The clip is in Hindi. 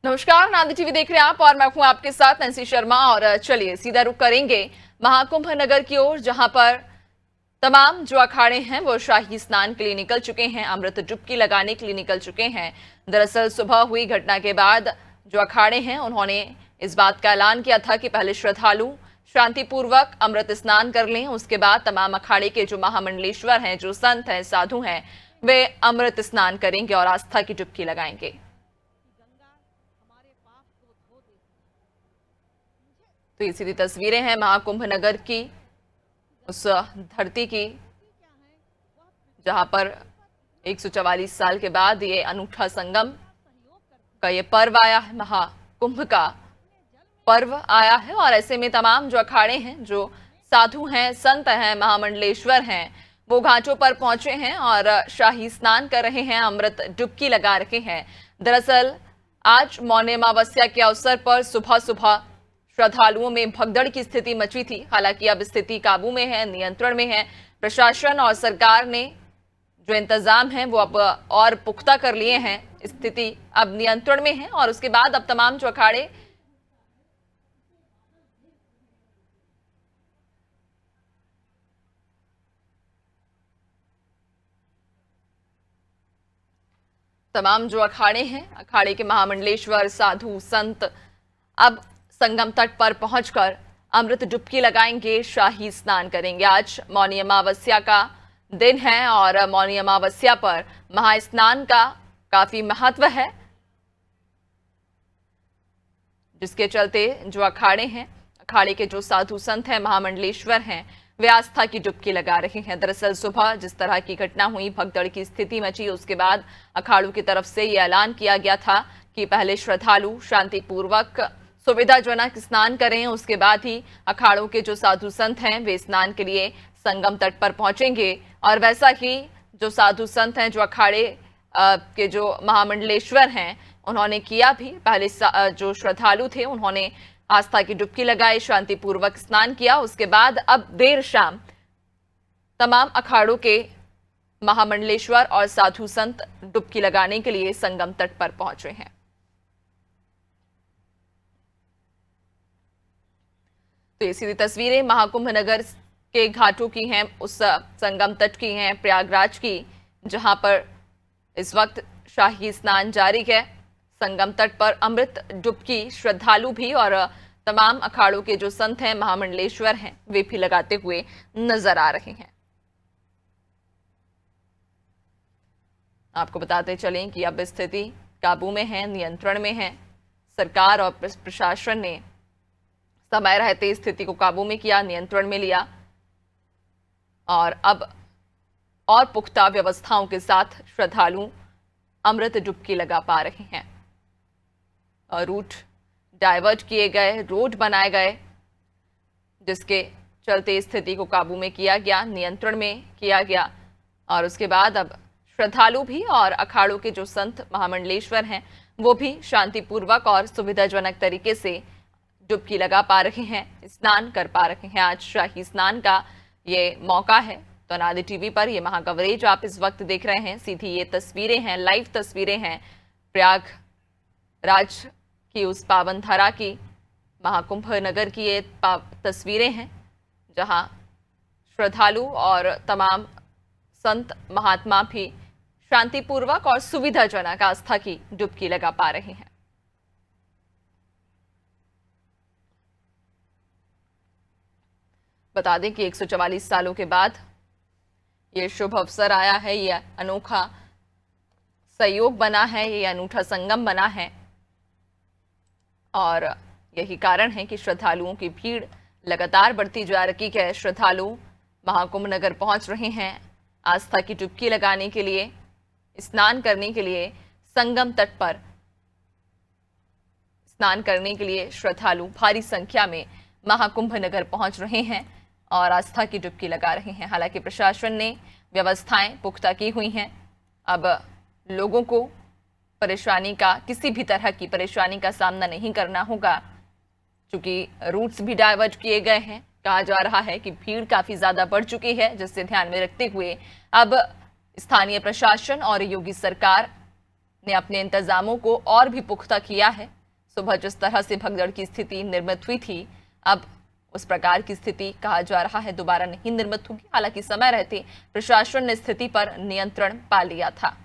नमस्कार, नांदी टीवी देख रहे हैं आप और मैं हूं आपके साथ नैन्सी शर्मा। और चलिए सीधा रुख करेंगे महाकुंभ नगर की ओर, जहां पर तमाम जो अखाड़े हैं वो शाही स्नान के लिए निकल चुके हैं, अमृत डुबकी लगाने के लिए निकल चुके हैं। दरअसल सुबह हुई घटना के बाद जो अखाड़े हैं उन्होंने इस बात का ऐलान किया था कि पहले श्रद्धालु शांतिपूर्वक अमृत स्नान कर लें, उसके बाद तमाम अखाड़े के जो महामंडलेश्वर हैं, जो संत हैं, साधु हैं, वे अमृत स्नान करेंगे और आस्था की डुबकी लगाएंगे। तो ये सीधी तस्वीरें हैं महाकुंभ नगर की, उस धरती की जहां पर 144 साल के बाद ये अनूठा संगम का ये पर्व आया है, महाकुंभ का पर्व आया है। और ऐसे में तमाम जो अखाड़े हैं, जो साधु हैं, संत हैं, महामंडलेश्वर हैं, वो घाटों पर पहुंचे हैं और शाही स्नान कर रहे हैं, अमृत डुबकी लगा रहे हैं। दरअसल आज मौनी अमावस्या के अवसर पर सुबह सुबह श्रद्धालुओं में भगदड़ की स्थिति मची थी। हालांकि अब स्थिति काबू में है, नियंत्रण में है। प्रशासन और सरकार ने जो इंतजाम है वो अब और पुख्ता कर लिए हैं। स्थिति अब नियंत्रण में है और उसके बाद अब तमाम जो अखाड़े हैं, अखाड़े के महामंडलेश्वर, साधु, संत अब संगम तट पर पहुंचकर अमृत डुबकी लगाएंगे, शाही स्नान करेंगे। आज मौनी अमावस्या का दिन है और मौनी अमावस्या पर महास्नान का काफी महत्व है, जिसके चलते जो अखाड़े हैं, अखाड़े के जो साधु संत हैं, महामंडलेश्वर हैं, वे आस्था की डुबकी लगा रहे हैं। दरअसल सुबह जिस तरह की घटना हुई, भगदड़ की स्थिति मची, उसके बाद अखाड़ों की तरफ से यह ऐलान किया गया था कि पहले श्रद्धालु शांतिपूर्वक सुविधाजनक स्नान करें, उसके बाद ही अखाड़ों के जो साधु संत हैं वे स्नान के लिए संगम तट पर पहुंचेंगे। और वैसा ही जो साधु संत हैं, जो अखाड़े के जो महामंडलेश्वर हैं, उन्होंने किया भी। पहले जो श्रद्धालु थे उन्होंने आस्था की डुबकी लगाई, शांतिपूर्वक स्नान किया। उसके बाद अब देर शाम तमाम अखाड़ों के महामंडलेश्वर और साधु संत डुबकी लगाने के लिए संगम तट पर पहुंचे हैं। तो ये सीधी तस्वीरें महाकुंभ नगर के घाटों की हैं, उस संगम तट की हैं, प्रयागराज की, जहां पर इस वक्त शाही स्नान जारी है। संगम तट पर अमृत डुबकी श्रद्धालु भी और तमाम अखाड़ों के जो संत हैं, महामंडलेश्वर हैं, वे भी लगाते हुए नजर आ रहे हैं। आपको बताते चलें कि अब स्थिति काबू में है, नियंत्रण में है। सरकार और प्रशासन ने समय रहते स्थिति को काबू में किया, नियंत्रण में लिया और अब और पुख्ता व्यवस्थाओं के साथ श्रद्धालु अमृत डुबकी लगा पा रहे हैं। और रूट डाइवर्ट किए गए, रोड बनाए गए, जिसके चलते स्थिति को काबू में किया गया, नियंत्रण में किया गया। और उसके बाद अब श्रद्धालु भी और अखाड़ों के जो संत महामंडलेश्वर हैं वो भी शांतिपूर्वक और सुविधाजनक तरीके से डुबकी लगा पा रहे हैं, स्नान कर पा रहे हैं। आज शाही स्नान का ये मौका है। तो नांदी टीवी पर ये महाकवरेज आप इस वक्त देख रहे हैं। सीधी ये तस्वीरें हैं, लाइव तस्वीरें हैं प्रयागराज की उस पावन धरा की, महाकुंभ नगर की ये तस्वीरें हैं, जहां श्रद्धालु और तमाम संत महात्मा भी शांतिपूर्वक और सुविधाजनक आस्था की डुबकी लगा पा रहे हैं। बता दें कि 144 सालों के बाद ये शुभ अवसर आया है, ये अनोखा सहयोग बना है, ये अनूठा संगम बना है और यही कारण है कि श्रद्धालुओं की भीड़ लगातार बढ़ती जा रही है। श्रद्धालु महाकुंभ नगर पहुंच रहे हैं आस्था की डुबकी लगाने के लिए, स्नान करने के लिए। संगम तट पर स्नान करने के लिए श्रद्धालु भारी संख्या में महाकुंभ नगर पहुंच रहे हैं और आस्था की डुबकी लगा रहे हैं। हालांकि प्रशासन ने व्यवस्थाएं पुख्ता की हुई हैं। अब लोगों को परेशानी का, किसी भी तरह की परेशानी का सामना नहीं करना होगा, क्योंकि रूट्स भी डाइवर्ट किए गए हैं। कहा जा रहा है कि भीड़ काफी ज्यादा बढ़ चुकी है, जिससे ध्यान में रखते हुए अब स्थानीय प्रशासन और योगी सरकार ने अपने इंतजामों को और भी पुख्ता किया है। सुबह जिस तरह से भगदड़ की स्थिति निर्मित हुई थी, अब उस प्रकार की स्थिति कहा जा रहा है दोबारा नहीं निर्मित होगी। हालांकि समय रहते प्रशासन ने स्थिति पर नियंत्रण पा लिया था।